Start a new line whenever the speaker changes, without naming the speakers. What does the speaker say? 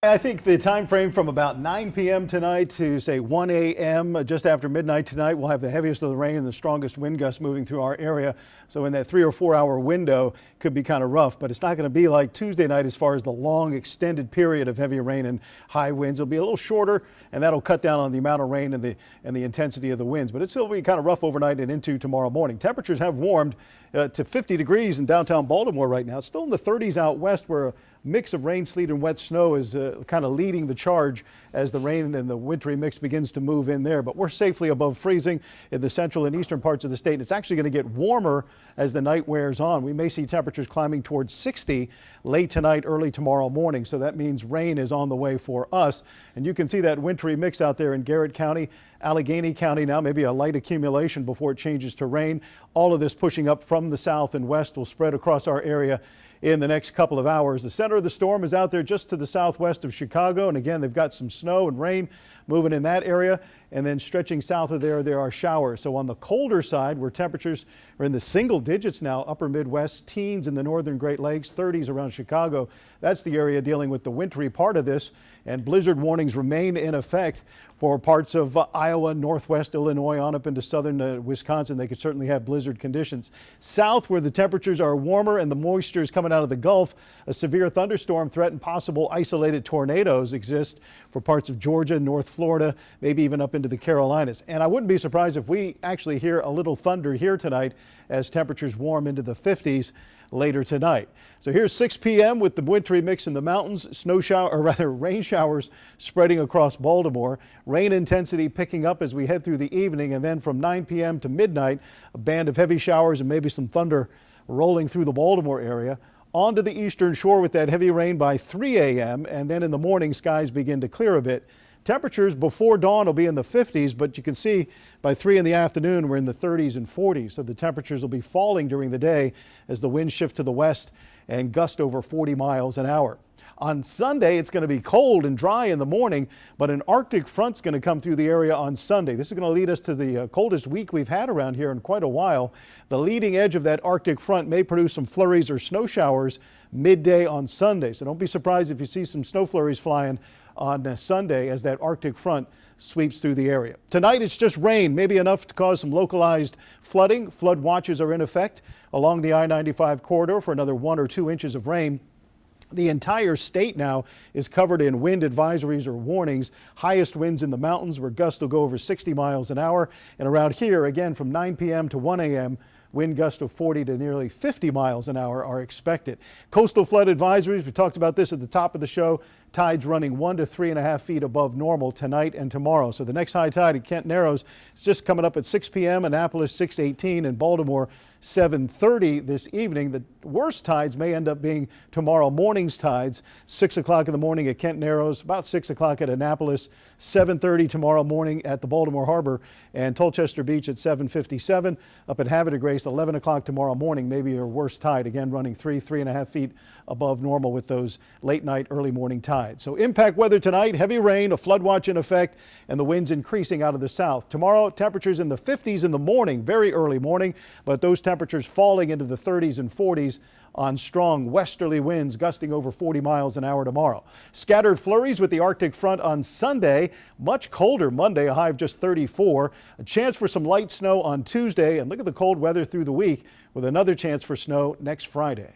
I think the time frame from about 9 p.m. tonight to say 1 a.m. just after midnight tonight, we'll have the heaviest of the rain and the strongest wind gusts moving through our area. So in that 3 or 4 hour window could be kind of rough, but it's not going to be like Tuesday night as far as the long extended period of heavy rain and high winds. It'll be a little shorter, and that'll cut down on the amount of rain and the intensity of the winds. But it'll still be kind of rough overnight and into tomorrow morning. Temperatures have warmed to 50 degrees in downtown Baltimore right now. It's still in the 30s out west, where a mix of rain, sleet, and wet snow is kind of leading the charge as the rain and the wintry mix begins to move in there. But we're safely above freezing in the central and eastern parts of the state. It's actually going to get warmer as the night wears on. We may see temperatures climbing towards 60 late tonight, early tomorrow morning. So that means rain is on the way for us. And you can see that wintry mix out there in Garrett County, Allegheny County now, maybe a light accumulation before it changes to rain. All of this pushing up from the south and west will spread across our area in the next couple of hours. The center of the storm is out there just to the southwest of Chicago. And again, they've got some snow and rain moving in that area. And then stretching south of there are showers. So on the colder side, where temperatures are in the single digits now, upper Midwest, teens in the northern Great Lakes, 30s around Chicago. That's the area dealing with the wintry part of this. And blizzard warnings remain in effect for parts of Iowa, northwest Illinois, on up into southern Wisconsin. They could certainly have blizzard conditions. South, where the temperatures are warmer and the moisture is coming out of the Gulf, a severe thunderstorm threat and possible isolated tornadoes exist for parts of Georgia, North Florida, maybe even up into the Carolinas. And I wouldn't be surprised if we actually hear a little thunder here tonight as temperatures warm into the 50s later tonight. So here's 6 p.m. with the wintry mix in the mountains, rain showers spreading across Baltimore, rain intensity picking up as we head through the evening, and then from 9 p.m. to midnight, a band of heavy showers and maybe some thunder rolling through the Baltimore area. Onto the eastern shore with that heavy rain by 3 a.m. and then in the morning skies begin to clear a bit. Temperatures before dawn will be in the 50s, but you can see by 3 in the afternoon we're in the 30s and 40s. So the temperatures will be falling during the day as the winds shift to the west and gust over 40 miles an hour. On Sunday, it's going to be cold and dry in the morning, but an Arctic front's going to come through the area on Sunday. This is going to lead us to the coldest week we've had around here in quite a while. The leading edge of that Arctic front may produce some flurries or snow showers midday on Sunday. So don't be surprised if you see some snow flurries flying on Sunday as that Arctic front sweeps through the area. Tonight it's just rain, maybe enough to cause some localized flooding. Flood watches are in effect along the I-95 corridor for another 1 or 2 inches of rain. The entire state now is covered in wind advisories or warnings. Highest winds in the mountains where gusts will go over 60 miles an hour. And around here, again, from 9 p.m. to 1 a.m., wind gusts of 40 to nearly 50 miles an hour are expected. Coastal flood advisories, we talked about this at the top of the show. Tides running 1 to 3.5 feet above normal tonight and tomorrow. So the next high tide at Kent Narrows is just coming up at 6 p.m. Annapolis 6:18 and Baltimore 7:30 this evening. The worst tides may end up being tomorrow morning's tides. 6 o'clock in the morning at Kent Narrows, about 6 o'clock at Annapolis, 7:30 tomorrow morning at the Baltimore Harbor, and Tolchester Beach at 7:57. Up at Havre de Grace, 11 o'clock tomorrow morning, maybe your worst tide, again running 3.5 feet above normal with those late night, early morning tides. So impact weather tonight, heavy rain, a flood watch in effect, and the winds increasing out of the south. Tomorrow, temperatures in the 50s in the morning, very early morning, but those temperatures falling into the 30s and 40s on strong westerly winds gusting over 40 miles an hour tomorrow. Scattered flurries with the Arctic front on Sunday. Much colder Monday, a high of just 34. A chance for some light snow on Tuesday, and look at the cold weather through the week with another chance for snow next Friday.